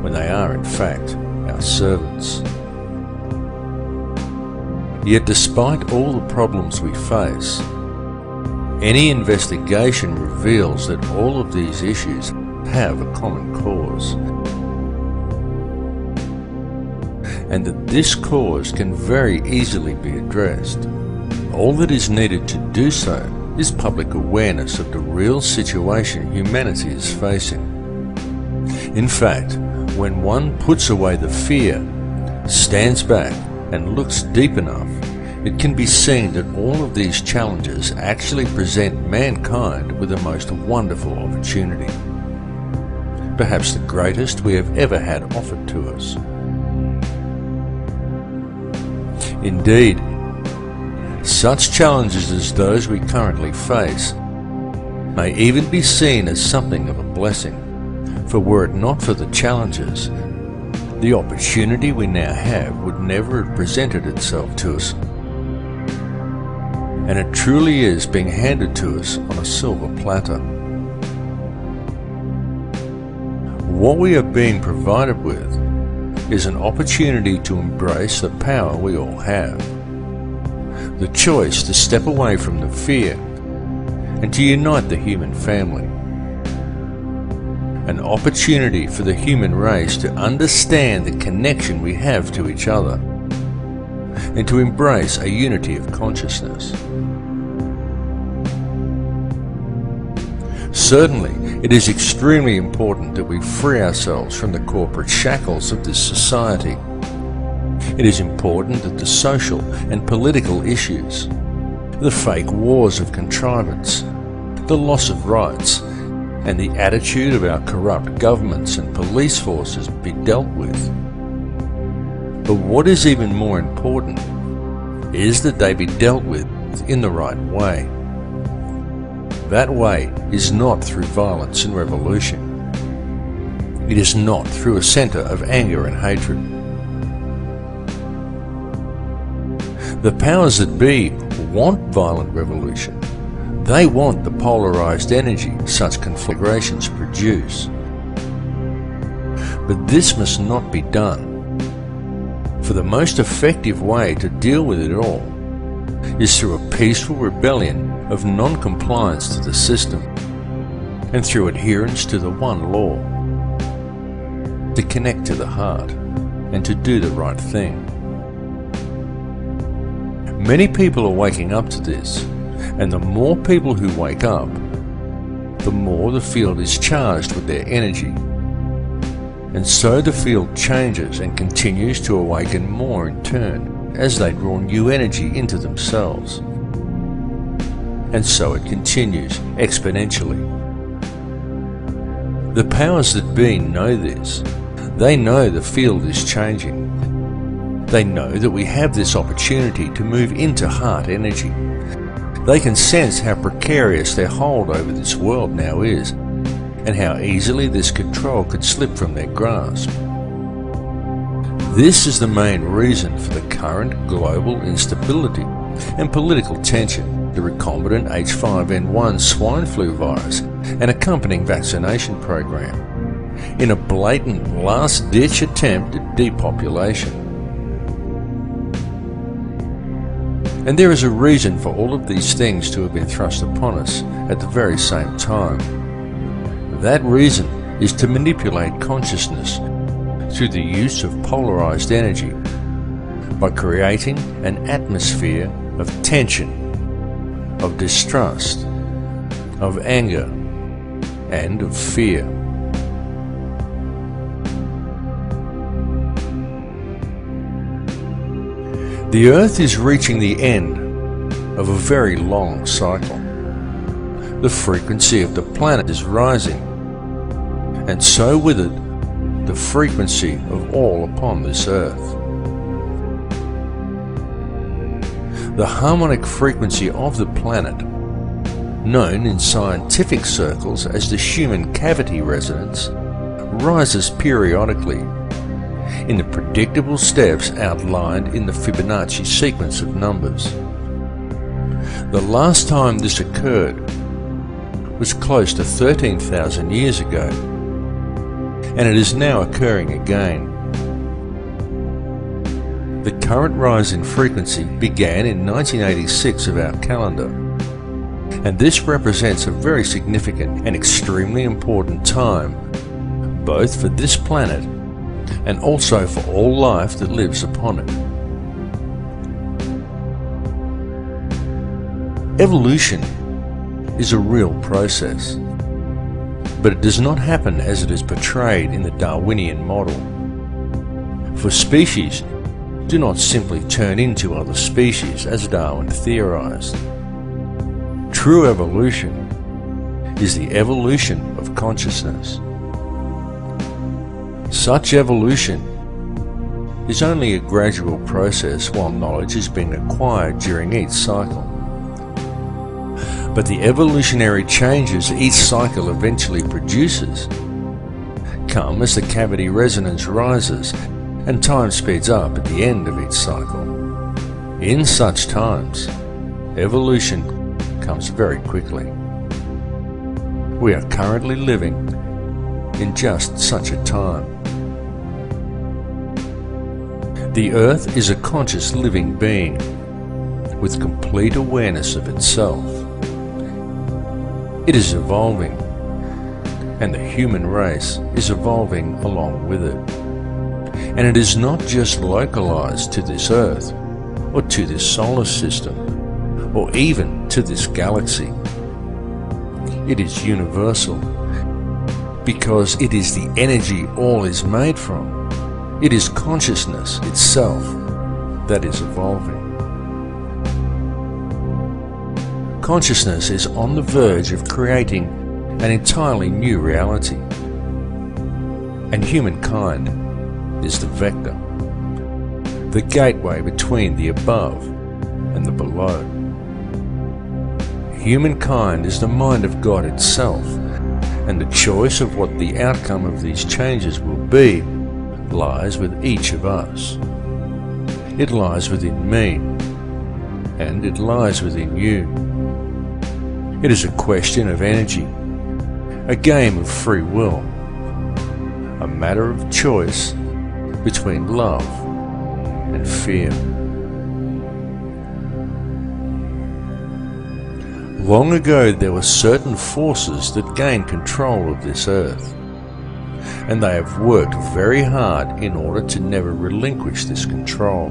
A: when they are in fact our servants. Yet despite all the problems we face, any investigation reveals that all of these issues have a common cause, and that this cause can very easily be addressed. All that is needed to do so is public awareness of the real situation humanity is facing. In fact, when one puts away the fear, stands back and looks deep enough, it can be seen that all of these challenges actually present mankind with the most wonderful opportunity, perhaps the greatest we have ever had offered to us. Indeed, such challenges as those we currently face may even be seen as something of a blessing, for were it not for the challenges, the opportunity we now have would never have presented itself to us. And it truly is being handed to us on a silver platter. What we are being provided with is an opportunity to embrace the power we all have, the choice to step away from the fear and to unite the human family, an opportunity for the human race to understand the connection we have to each other and to embrace a unity of consciousness. Certainly, it is extremely important that we free ourselves from the corporate shackles of this society. It is important that the social and political issues, the fake wars of contrivance, the loss of rights, and the attitude of our corrupt governments and police forces be dealt with. But what is even more important is that they be dealt with earth in the right way. That way is not through violence and revolution. It is not through a centre of anger and hatred. The powers that be want violent revolution. They want the polarised energy such conflagrations produce. But this must not be done. For the most effective way to deal with it all is through a peaceful rebellion of non-compliance to the system and through adherence to the one law, to connect to the heart and to do the right thing. Many people are waking up to this, and the more people who wake up, the more the field is charged with their energy. And so the field changes and continues to awaken more in turn as they draw new energy into themselves. And so it continues exponentially. The powers that be know this. They know the field is changing. They know that we have this opportunity to move into heart energy. They can sense how precarious their hold over this world now is, and how easily this control could slip from their grasp. This is the main reason for the current global instability and political tension, the recombinant H5N1 swine flu virus and accompanying vaccination program, in a blatant last-ditch attempt at depopulation. And there is a reason for all of these things to have been thrust upon us at the very same time. That reason is to manipulate consciousness through the use of polarized energy by creating an atmosphere of tension, of distrust, of anger, and of fear. The Earth is reaching the end of a very long cycle. The frequency of the planet is rising, and so with it, the frequency of all upon this Earth. The harmonic frequency of the planet, known in scientific circles as the Schumann cavity resonance, rises periodically in the predictable steps outlined in the Fibonacci sequence of numbers. The last time this occurred was close to 13,000 years ago, and it is now occurring again. The current rise in frequency began in 1986 of our calendar, and this represents a very significant and extremely important time, both for this planet and also for all life that lives upon it. Evolution is a real process, but it does not happen as it is portrayed in the Darwinian model. For species do not simply turn into other species as Darwin theorized. True evolution is the evolution of consciousness. Such evolution is only a gradual process while knowledge is being acquired during each cycle. But the evolutionary changes each cycle eventually produces come as the cavity resonance rises and time speeds up at the end of each cycle. In such times, evolution comes very quickly. We are currently living in just such a time. The Earth is a conscious living being with complete awareness of itself. It is evolving, and the human race is evolving along with it. And it is not just localized to this Earth, or to this solar system, or even to this galaxy. It is universal, because it is the energy all is made from. It is consciousness itself that is evolving. Consciousness is on the verge of creating an entirely new reality, and humankind is the vector, the gateway between the above and the below. humankind is the mind of God itself, and the choice of what the outcome of these changes will be lies with each of us. It lies within me, and it lies within you. It is a question of energy, a game of free will, a matter of choice between love and fear. Long ago there were certain forces that gained control of this earth, and they have worked very hard in order to never relinquish this control.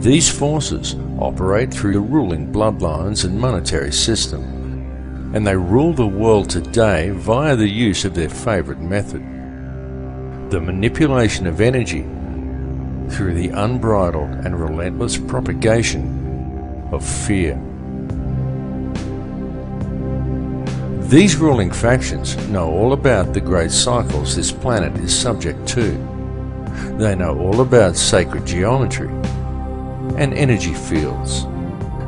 A: These forces operate through the ruling bloodlines and monetary system, and they rule the world today via the use of their favorite method, the manipulation of energy through the unbridled and relentless propagation of fear. These ruling factions know all about the great cycles this planet is subject to. They know all about sacred geometry and energy fields.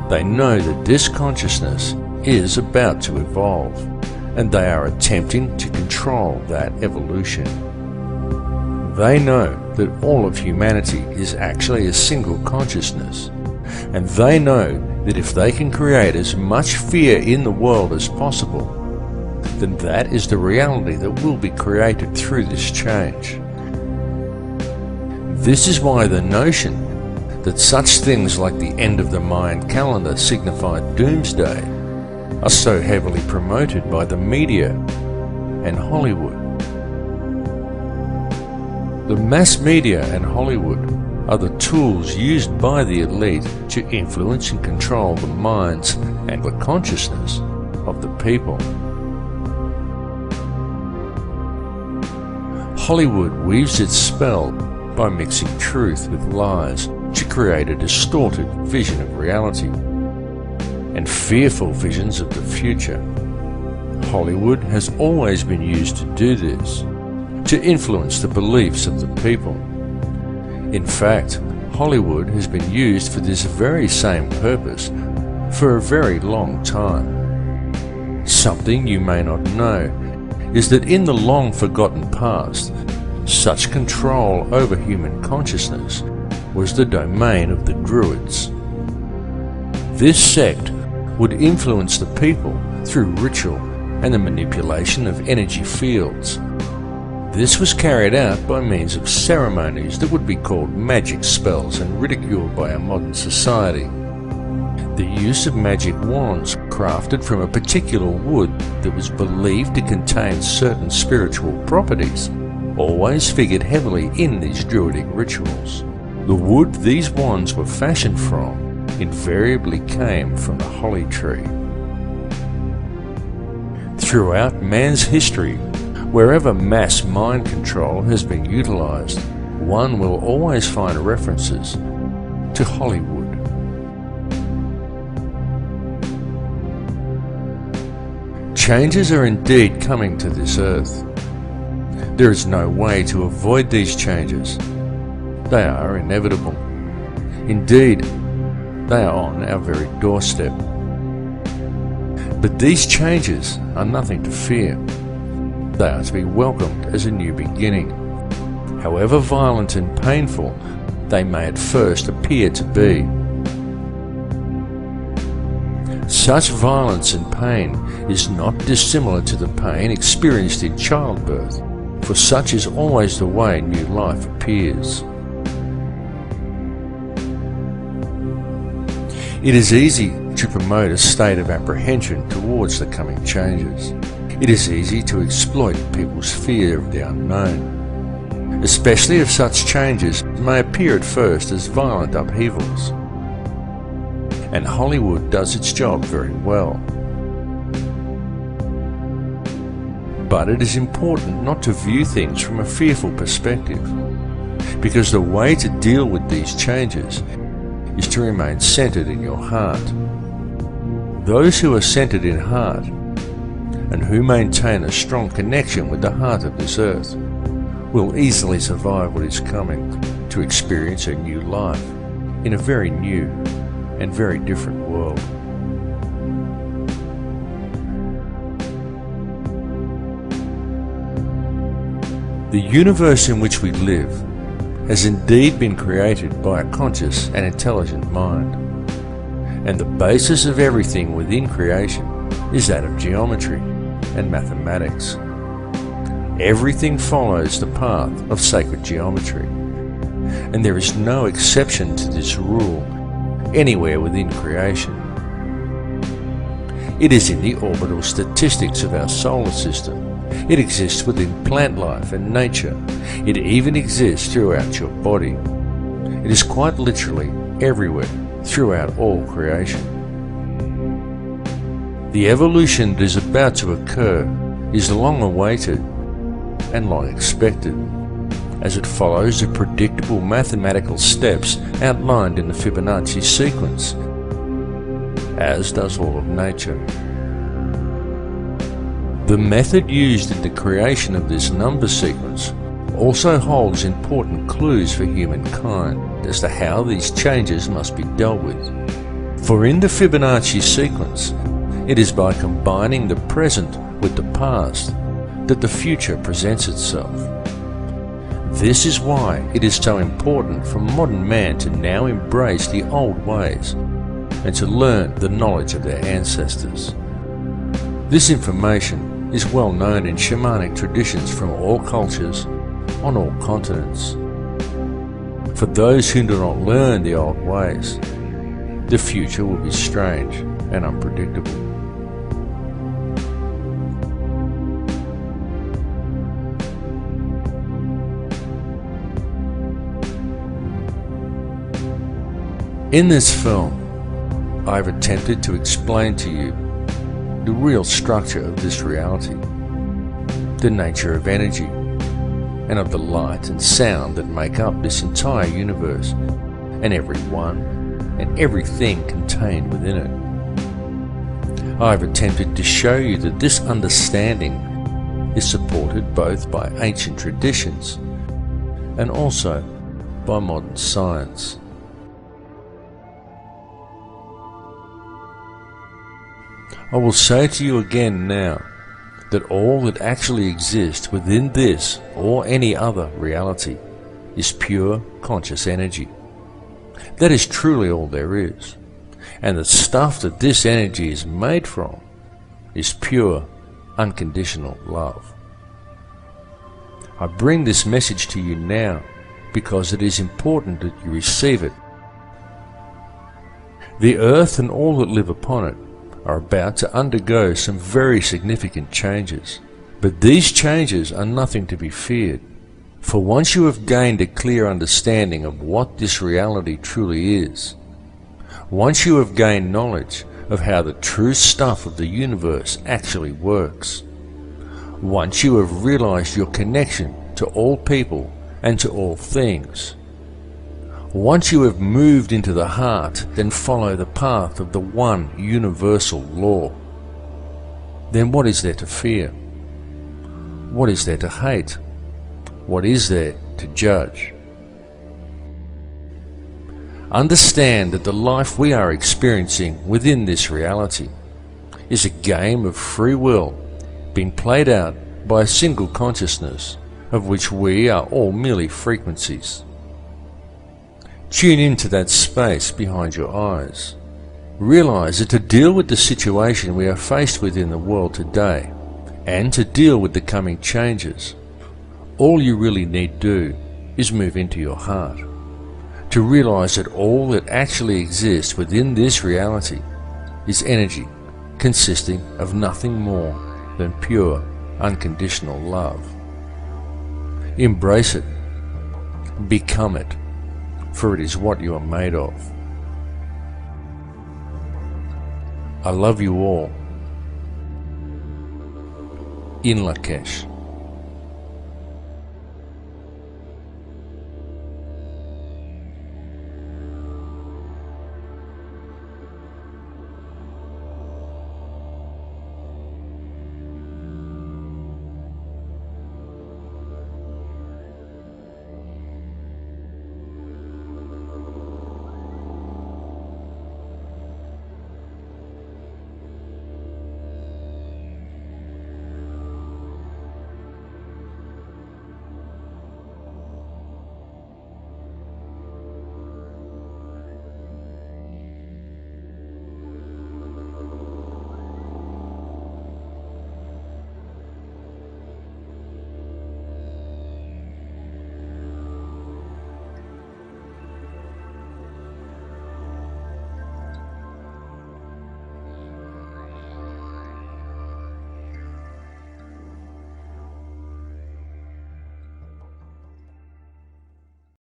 A: They know that this consciousness is about to evolve, and they are attempting to control that evolution. They know that all of humanity is actually a single consciousness, and they know that if they can create as much fear in the world as possible, then that is the reality that will be created through this change. This is why the notion that such things like the end of the Mayan calendar signify doomsday are so heavily promoted by the media and Hollywood. The mass media and Hollywood are the tools used by the elite to influence and control the minds and the consciousness of the people. Hollywood weaves its spell by mixing truth with lies to create a distorted vision of reality and fearful visions of the future. Hollywood has always been used to do this, to influence the beliefs of the people. In fact, Hollywood has been used for this very same purpose for a very long time. Something you may not know is that in the long forgotten past, such control over human consciousness was the domain of the Druids. This sect would influence the people through ritual and the manipulation of energy fields. This was carried out by means of ceremonies that would be called magic spells and ridiculed by our modern society. The use of magic wands crafted from a particular wood that was believed to contain certain spiritual properties always figured heavily in these druidic rituals. The wood these wands were fashioned from invariably came from the holly tree. Throughout man's history, wherever mass mind control has been utilized, one will always find references to Hollywood. Changes are indeed coming to this earth. There is no way to avoid these changes. They are inevitable. Indeed, they are on our very doorstep. But these changes are nothing to fear. They are to be welcomed as a new beginning. However violent and painful they may at first appear to be. Such violence and pain is not dissimilar to the pain experienced in childbirth, for such is always the way new life appears. It is easy to promote a state of apprehension towards the coming changes. It is easy to exploit people's fear of the unknown, especially if such changes may appear at first as violent upheavals. And Hollywood does its job very well. But it is important not to view things from a fearful perspective, because the way to deal with these changes is to remain centered in your heart. Those who are centered in heart and who maintain a strong connection with the heart of this earth will easily survive what is coming, to experience a new life in a very new and very different world. The universe in which we live has indeed been created by a conscious and intelligent mind, and the basis of everything within creation is that of geometry and mathematics. Everything follows the path of sacred geometry, and there is no exception to this rule anywhere within creation. It is in the orbital statistics of our solar system. It exists within plant life and nature. It even exists throughout your body. It is quite literally everywhere throughout all creation. The evolution that is about to occur is long awaited and long expected, as it follows the predictable mathematical steps outlined in the Fibonacci sequence, as does all of nature. The method used in the creation of this number sequence also holds important clues for humankind as to how these changes must be dealt with. For in the Fibonacci sequence, it is by combining the present with the past that the future presents itself. This is why it is so important for modern man to now embrace the old ways and to learn the knowledge of their ancestors. This information is well known in shamanic traditions from all cultures on all continents. For those who do not learn the old ways, the future will be strange and unpredictable. In this film, I have attempted to explain to you the real structure of this reality, the nature of energy, and of the light and sound that make up this entire universe, and everyone and everything contained within it. I have attempted to show you that this understanding is supported both by ancient traditions and also by modern science. I will say to you again now that all that actually exists within this or any other reality is pure conscious energy. That is truly all there is, and the stuff that this energy is made from is pure, unconditional love. I bring this message to you now because it is important that you receive it. The earth and all that live upon it are about to undergo some very significant changes. But these changes are nothing to be feared, for once you have gained a clear understanding of what this reality truly is, once you have gained knowledge of how the true stuff of the universe actually works, once you have realized your connection to all people and to all things, once you have moved into the heart, then follow the path of the one universal law. Then what is there to fear? What is there to hate? What is there to judge? Understand that the life we are experiencing within this reality is a game of free will being played out by a single consciousness of which we are all merely frequencies. Tune into that space behind your eyes. Realize that to deal with the situation we are faced with in the world today, and to deal with the coming changes, all you really need do is move into your heart. To realize that all that actually exists within this reality is energy consisting of nothing more than pure, unconditional love. Embrace it. Become it. For it is what you are made of. I love you all. In Lakesh.